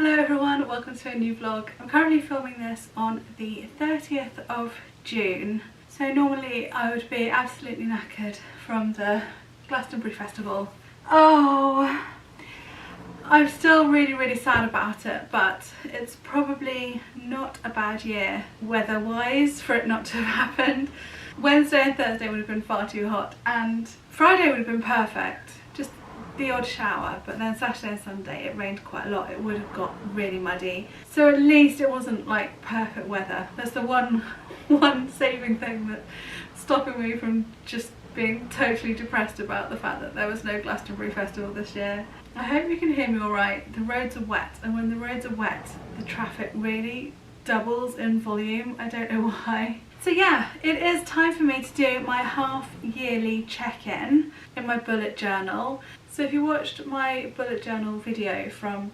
Hello everyone, welcome to a new vlog. I'm currently filming this on the 30th of June. So normally I would be absolutely knackered from the Glastonbury Festival. Oh, I'm still really sad about it, but it's probably not a bad year weather-wise for it not to have happened. Wednesday and Thursday would have been far too hot, and Friday would have been perfect. Just the odd shower, but then Saturday and Sunday it rained quite a lot. It would have got really muddy. So at least it wasn't like perfect weather. That's the one saving thing that's stopping me from just being totally depressed about the fact that there was no Glastonbury Festival this year. I hope you can hear me alright. The roads are wet, and when the roads are wet, the traffic really doubles in volume. I don't know why. So yeah, it is time for me to do my half-yearly check-in in my bullet journal. So if you watched my bullet journal video from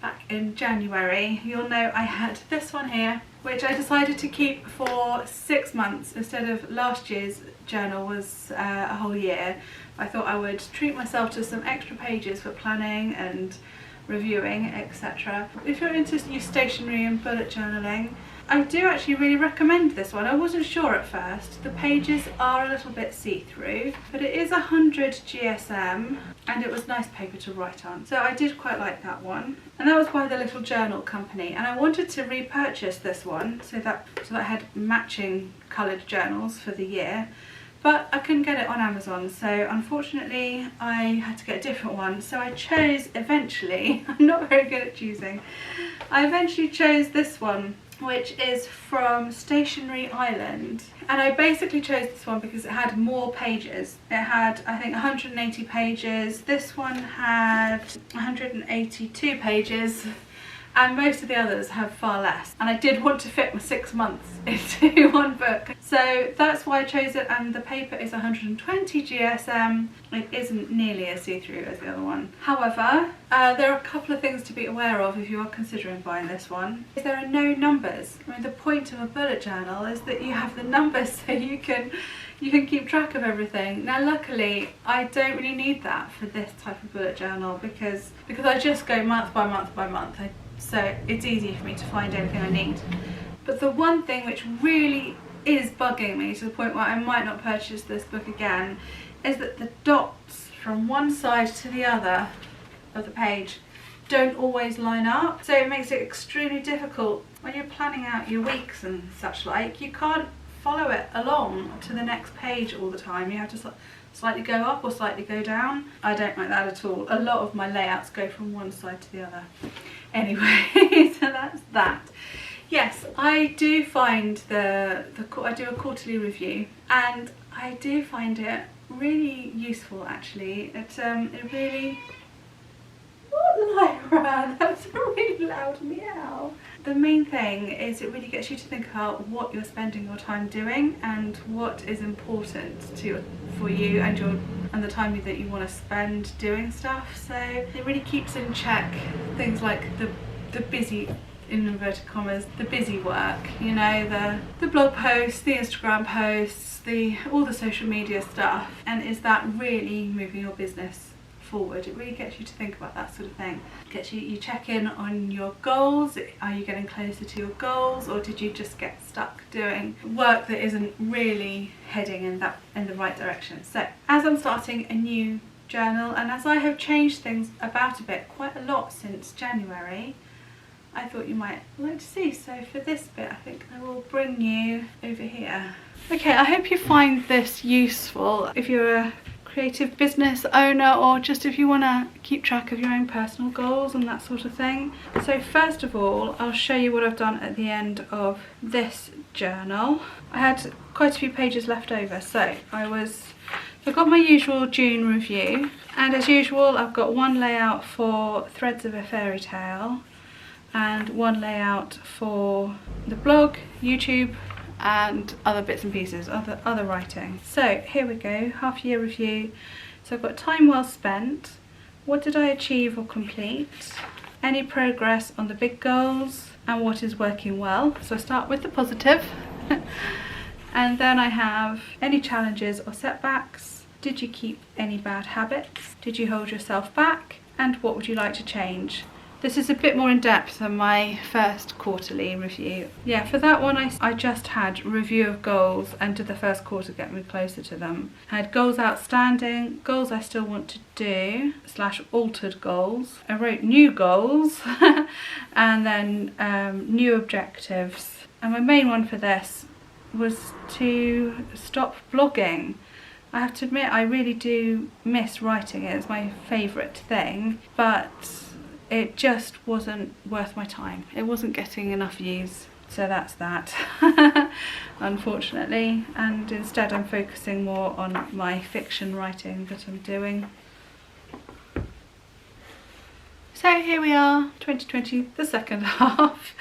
back in January, you'll know I had this one here, which I decided to keep for 6 months instead of last year's journal was a whole year. I thought I would treat myself to some extra pages for planning and reviewing, etc. If you're into your stationery and bullet journaling, I do actually really recommend this one. I wasn't sure at first. The pages are a little bit see-through, but it is 100 GSM and it was nice paper to write on. So I did quite like that one. And that was by the Little Journal Company, and I wanted to repurchase this one so that I had matching coloured journals for the year. But I couldn't get it on Amazon, so unfortunately I had to get a different one. So I chose eventually, I'm not very good at choosing, I eventually chose this one, which is from Stationery Island. And I basically chose this one because it had more pages. It had, I think, 180 pages. This one had 182 pages. And most of the others have far less, and I did want to fit my 6 months into one book, so that's why I chose it. And the paper is 120 GSM. It isn't nearly as see-through as the other one. However, there are a couple of things to be aware of if you are considering buying this one. There are no numbers. I mean, the point of a bullet journal is that you have the numbers so you can keep track of everything. Now luckily I don't really need that for this type of bullet journal because I just go month by month by month. So it's easy for me to find anything I need. But the one thing which really is bugging me to the point where I might not purchase this book again is that the dots from one side to the other of the page don't always line up. So it makes it extremely difficult when you're planning out your weeks and such like. You can't follow it along to the next page all the time. You have to slightly go up or slightly go down. I don't like that at all. A lot of my layouts go from one side to the other. Anyway, so that's that. Yes, I do find I do a quarterly review, and I do find it really useful actually. It really... What, Lyra? That's a really loud meow. The main thing is it really gets you to think about what you're spending your time doing and what is important for you and the time that you want to spend doing stuff. So it really keeps in check things like the busy, in inverted commas, the busy work, you know, the blog posts, the Instagram posts, all the social media stuff, and is that really moving your business forward? It really gets you to think about that sort of thing. You check in on your goals. Are you getting closer to your goals, or did you just get stuck doing work that isn't really heading in the right direction? So as I'm starting a new journal, and as I have changed things about a bit, quite a lot since January, I thought you might like to see. So for this bit, I think I will bring you over here. Okay, I hope you find this useful if you're a creative business owner, or just if you want to keep track of your own personal goals and that sort of thing. So first of all, I'll show you what I've done at the end of this journal. I had quite a few pages left over, so I've got my usual June review, and as usual I've got one layout for Threads of a Fairy Tale and one layout for the blog, YouTube, and other bits and pieces, other writing. So here we go, half year review. So I've got time well spent, what did I achieve or complete, any progress on the big goals, and what is working well. So I start with the positive. And then I have any challenges or setbacks, did you keep any bad habits, did you hold yourself back, and what would you like to change? This is a bit more in depth than my first quarterly review. Yeah, for that one I just had review of goals and did the first quarter get me closer to them. I had goals outstanding, goals I still want to do, / altered goals. I wrote new goals and then new objectives. And my main one for this was to stop blogging. I have to admit, I really do miss writing. It's my favourite thing, but it just wasn't worth my time. It wasn't getting enough views, so that's that, unfortunately. And instead I'm focusing more on my fiction writing that I'm doing. So here we are, 2020, the second half.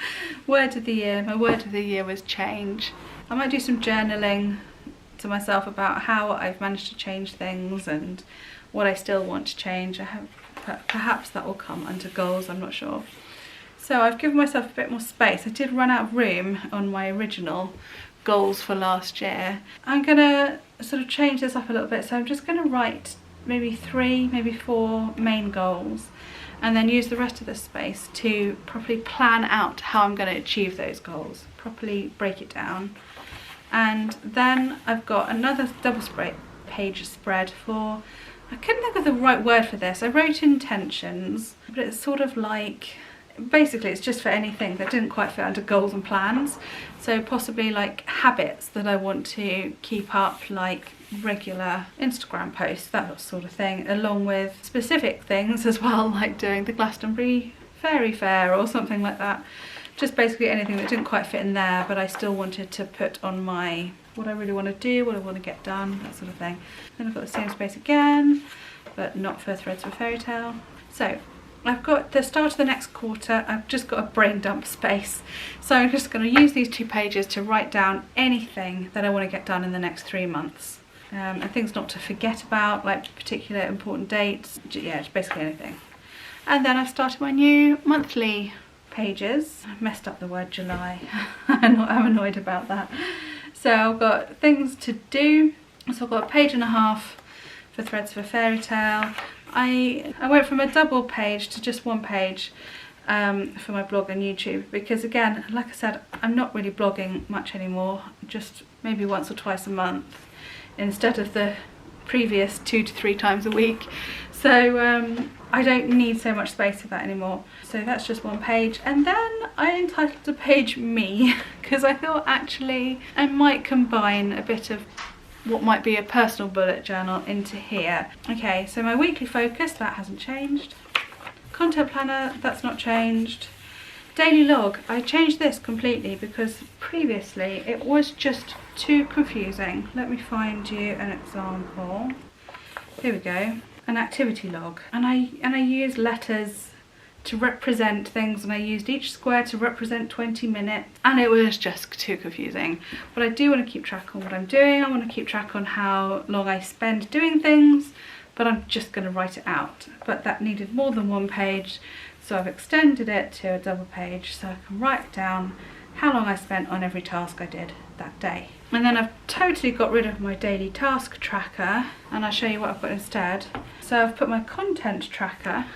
Word of the year. My word of the year was change. I might do some journaling to myself about how I've managed to change things and what I still want to change. Perhaps that will come under goals, I'm not sure. So I've given myself a bit more space. I did run out of room on my original goals for last year. I'm gonna sort of change this up a little bit, so I'm just gonna write maybe 3, maybe 4 main goals, and then use the rest of the space to properly plan out how I'm going to achieve those goals, properly break it down. And then I've got another double page spread for, I couldn't think of the right word for this. I wrote intentions, but it's sort of like, basically it's just for anything that didn't quite fit under goals and plans. So possibly like habits that I want to keep up, like regular Instagram posts, that sort of thing, along with specific things as well, like doing the Glastonbury Fairy Fair or something like that. Just basically anything that didn't quite fit in there, but I still wanted to put on my, what I really want to do, what I want to get done, that sort of thing. Then I've got the same space again, but not for Threads of a Fairytale. So I've got the start of the next quarter, I've just got a brain dump space. So I'm just going to use these 2 pages to write down anything that I want to get done in the next 3 months. And things not to forget about, like particular important dates, yeah, just basically anything. And then I've started my new monthly pages. I messed up the word July. I'm annoyed about that. So I've got things to do. So I've got a page and a half for Threads of a Fairytale. I went from a double page to just 1 page for my blog and YouTube, because again, like I said, I'm not really blogging much anymore, just maybe once or twice a month instead of the previous 2 to 3 times a week. So I don't need so much space for that anymore. So that's just 1 page. And then I entitled the page Me, because I thought actually I might combine a bit of what might be a personal bullet journal into here. Okay, so my weekly focus, that hasn't changed. Content planner, that's not changed. Daily log, I changed this completely because previously it was just too confusing. Let me find you an example. Here we go, an activity log. And I use letters to represent things, and I used each square to represent 20 minutes, and it was just too confusing. But I do want to keep track on what I'm doing. I want to keep track on how long I spend doing things, but I'm just going to write it out. But that needed more than 1 page, so I've extended it to a double page so I can write down how long I spent on every task I did that day. And then I've totally got rid of my daily task tracker, and I'll show you what I've got instead. So I've put my content tracker,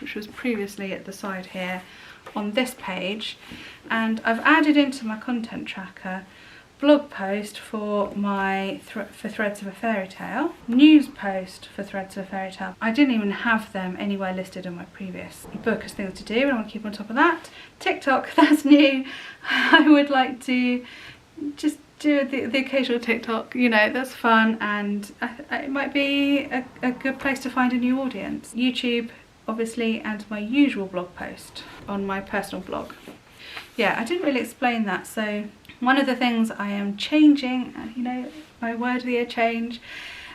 which was previously at the side here, on this page, and I've added into my content tracker blog post for my for Threads of a Fairytale, news post for Threads of a Fairytale. I didn't even have them anywhere listed in my previous book as things to do, and I want to keep on top of that. TikTok, that's new. I would like to just do the occasional TikTok, you know, that's fun, and it might be a good place to find a new audience. YouTube, obviously, and my usual blog post on my personal blog. Yeah, I didn't really explain that. So one of the things I am changing, you know, my word of the year change,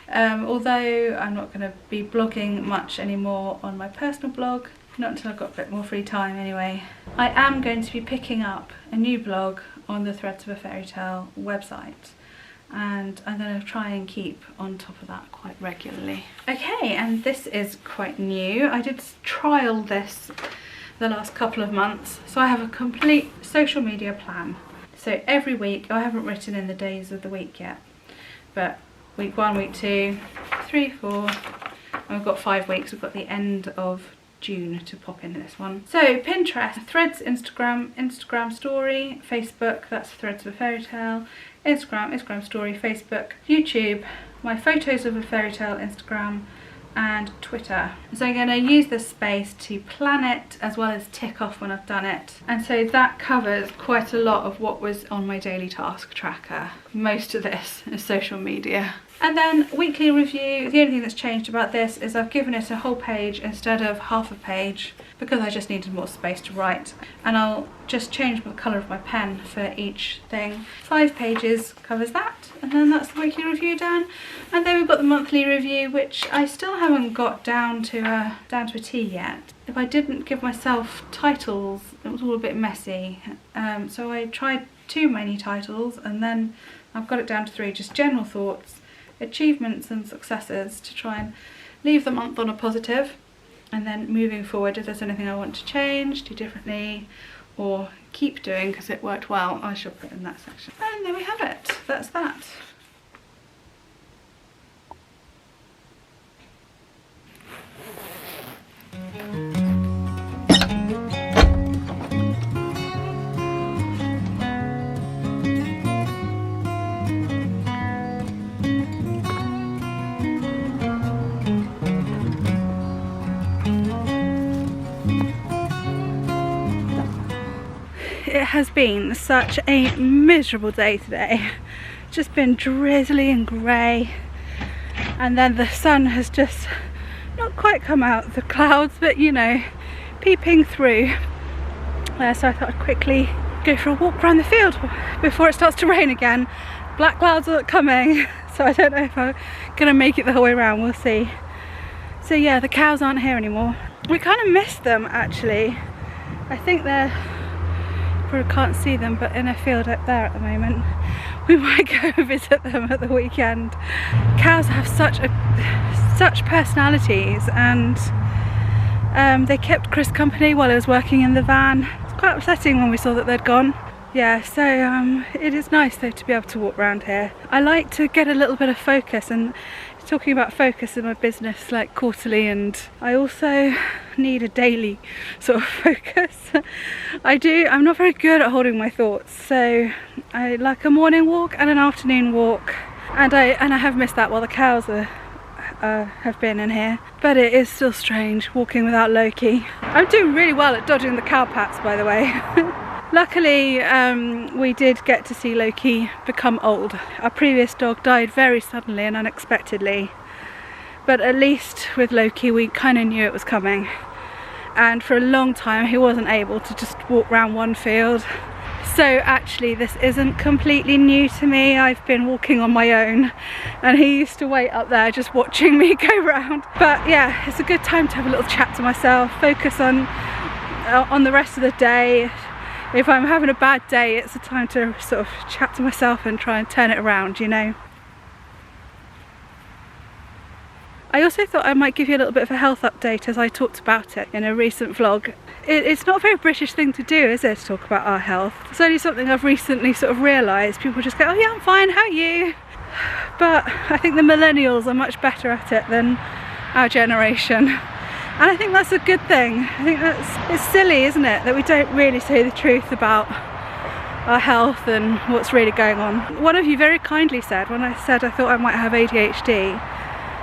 although I'm not going to be blogging much anymore on my personal blog, not until I've got a bit more free time anyway, I am going to be picking up a new blog on the Threads of a Fairytale website, and I'm going to try and keep on top of that quite regularly. Okay, and this is quite new. I did trial this the last couple of months, so I have a complete social media plan. So every week, I haven't written in the days of the week yet, but week 1, week 2, 3, 4, and we've got 5 weeks. We've got the end of June to pop in this one. So Pinterest, Threads, Instagram story, Facebook, that's Threads of a Fairytale, Instagram story, Facebook, YouTube, my photos of a fairytale, Instagram, and Twitter. So I'm going to use this space to plan it as well as tick off when I've done it. And so that covers quite a lot of what was on my daily task tracker. Most of this is social media. And then weekly review, the only thing that's changed about this is I've given it a whole page instead of half a page because I just needed more space to write. And I'll just change the colour of my pen for each thing. 5 pages covers that, and then that's the weekly review done. And then we've got the monthly review, which I still haven't got down to a T yet. If I didn't give myself titles, it was all a bit messy. So I tried too many titles, and then I've got it down to 3, just general thoughts, achievements and successes, to try and leave the month on a positive, and then moving forward, if there's anything I want to change, do differently, or keep doing because it worked well, I shall put in that section. And there we have it, that's that. It has been such a miserable day today. Just been drizzly and grey, and then the sun has just not quite come out of the clouds, but you know, peeping through. So I thought I'd quickly go for a walk around the field before it starts to rain again. Black clouds are coming, so I don't know if I'm gonna make it the whole way around, we'll see. So yeah, the cows aren't here anymore. We kind of missed them actually. I think they're, probably can't see them, but in a field up there at the moment. We might go visit them at the weekend. Cows have such personalities, and they kept Chris company while I was working in the van. It was quite upsetting when we saw that they'd gone. Yeah, so it is nice though to be able to walk around here. I like to get a little bit of focus, and talking about focus in my business, like quarterly, and I also need a daily sort of focus. I'm not very good at holding my thoughts, so I like a morning walk and an afternoon walk, and I have missed that while the cows have been in here. But it is still strange walking without Loki. I'm doing really well at dodging the cow pats, by the way. Luckily, we did get to see Loki become old. Our previous dog died very suddenly and unexpectedly, but at least with Loki we kind of knew it was coming, and for a long time he wasn't able to just walk around one field. So actually this isn't completely new to me. I've been walking on my own, and he used to wait up there just watching me go round. But yeah, it's a good time to have a little chat to myself, focus on the rest of the day. If I'm having a bad day, it's a time to sort of chat to myself and try and turn it around, you know. I also thought I might give you a little bit of a health update, as I talked about it in a recent vlog. It's not a very British thing to do, is it, to talk about our health? It's only something I've recently sort of realised. People just go, oh yeah, I'm fine, how are you? But I think the millennials are much better at it than our generation. And I think that's a good thing. I think it's silly, isn't it, that we don't really say the truth about our health and what's really going on. One of you very kindly said, when I said I thought I might have ADHD,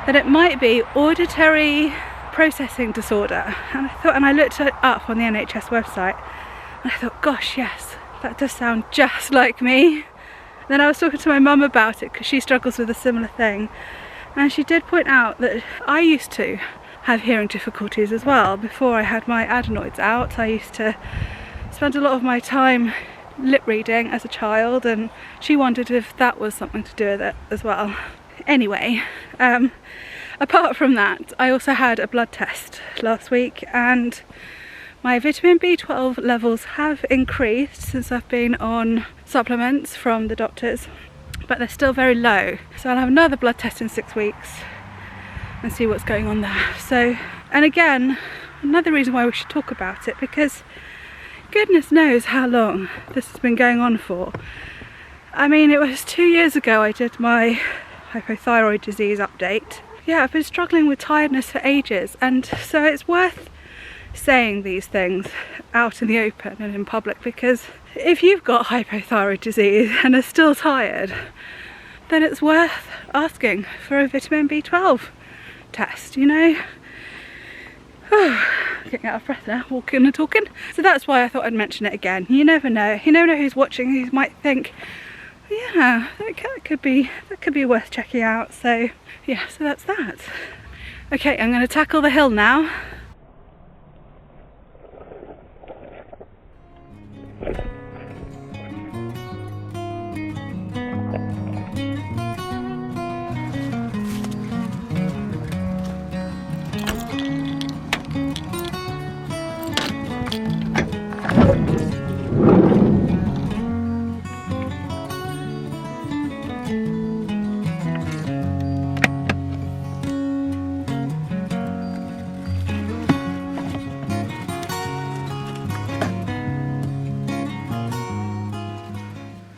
that it might be auditory processing disorder. And I looked it up on the NHS website, and I thought, gosh, yes, that does sound just like me. And then I was talking to my mum about it, because she struggles with a similar thing, and she did point out that I used to have hearing difficulties as well. Before I had my adenoids out, I used to spend a lot of my time lip reading as a child, and she wondered if that was something to do with it as well. Anyway, apart from that, I also had a blood test last week, and my vitamin B12 levels have increased since I've been on supplements from the doctors, but they're still very low. So I'll have another blood test in 6 weeks and see what's going on there. So, and again, another reason why we should talk about it, because goodness knows how long this has been going on for. I mean, it was 2 years ago I did my hypothyroid disease update. Yeah, I've been struggling with tiredness for ages, and so it's worth saying these things out in the open and in public, because if you've got hypothyroid disease and are still tired, then it's worth asking for a vitamin B12 test, you know. Getting out of breath now, walking and talking. So that's why I thought I'd mention it again. You never know. You never know who's watching, who might think, yeah, that could be worth checking out. So yeah, so that's that. Okay, I'm going to tackle the hill now.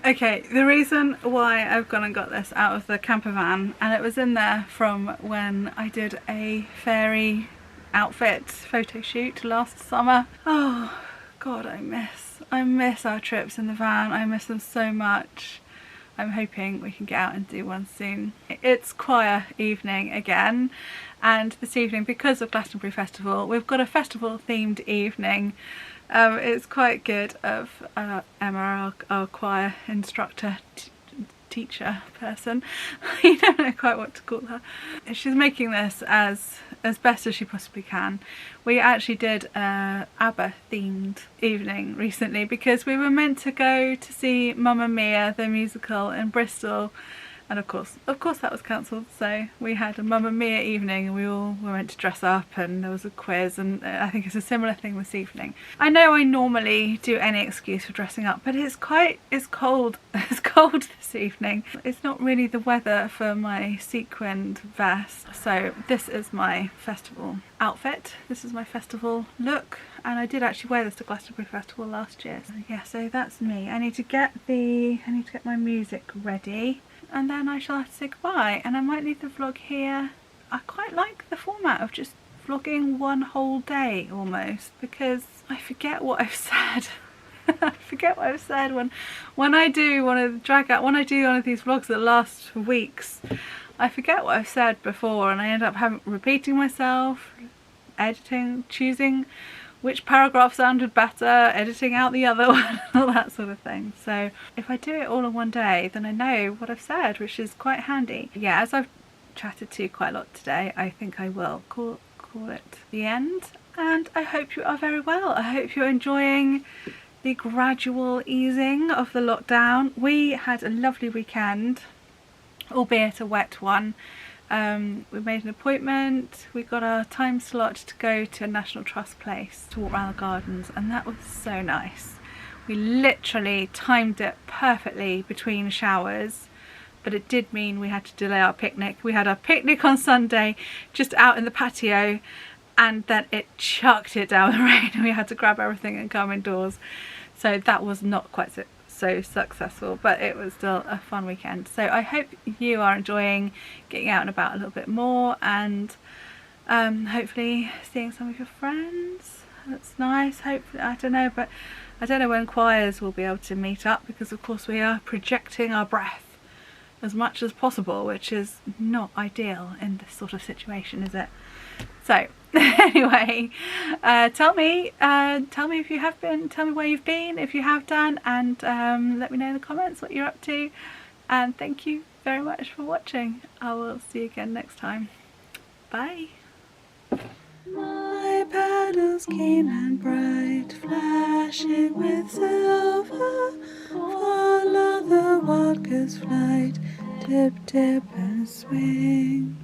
Okay, the reason why I've gone and got this out of the camper van, and it was in there from when I did a fairy outfit photo shoot last summer. Oh God, I miss our trips in the van. I miss them so much. I'm hoping we can get out and do one soon. It's choir evening again, and this evening, because of Glastonbury Festival, we've got a festival themed evening. It's quite good of Emma, our choir instructor, teacher person. I don't know quite what to call her. She's making this as best as she possibly can. We actually did a ABBA themed evening recently because we were meant to go to see Mamma Mia the musical in Bristol, and of course that was cancelled, so we had a Mamma Mia evening and we all were meant to dress up, and there was a quiz, and I think it's a similar thing this evening. I know I normally do any excuse for dressing up, but it's cold it's cold this evening. It's not really the weather for my sequined vest, so this is my festival outfit. This is my festival look, and I did actually wear this to Glastonbury Festival last year. So yeah, so that's me. I need to get my music ready, and then I shall have to say goodbye, and I might leave the vlog here. I quite like the format of just vlogging one whole day almost, because I forget what I've said. I forget what I've said when I do one of these vlogs that last for weeks. I forget what I've said before, and I end up repeating myself, editing, choosing which paragraph sounded better, editing out the other one, all that sort of thing. So if I do it all in one day, then I know what I've said, which is quite handy. Yeah, as I've chatted to quite a lot today, I think I will call it the end. And I hope you are very well. I hope you're enjoying the gradual easing of the lockdown. We had a lovely weekend, albeit a wet one. We made an appointment, we got our time slot to go to a National Trust place to walk around the gardens, and that was so nice. We literally timed it perfectly between showers, but it did mean we had to delay our picnic. We had our picnic on Sunday just out in the patio, and then it chucked it down the rain and we had to grab everything and come indoors. So that was not quite so successful, but it was still a fun weekend. So I hope you are enjoying getting out and about a little bit more, and hopefully seeing some of your friends. That's nice. Hopefully, I don't know, but I don't know when choirs will be able to meet up, because of course we are projecting our breath as much as possible, which is not ideal in this sort of situation, is it? So anyway, tell me if you have been, tell me where you've been if you have done, and let me know in the comments what you're up to. And thank you very much for watching. I will see you again next time. Bye. My paddles keen and bright, flashing with silver, follow the wild goose flight, dip, dip and swing.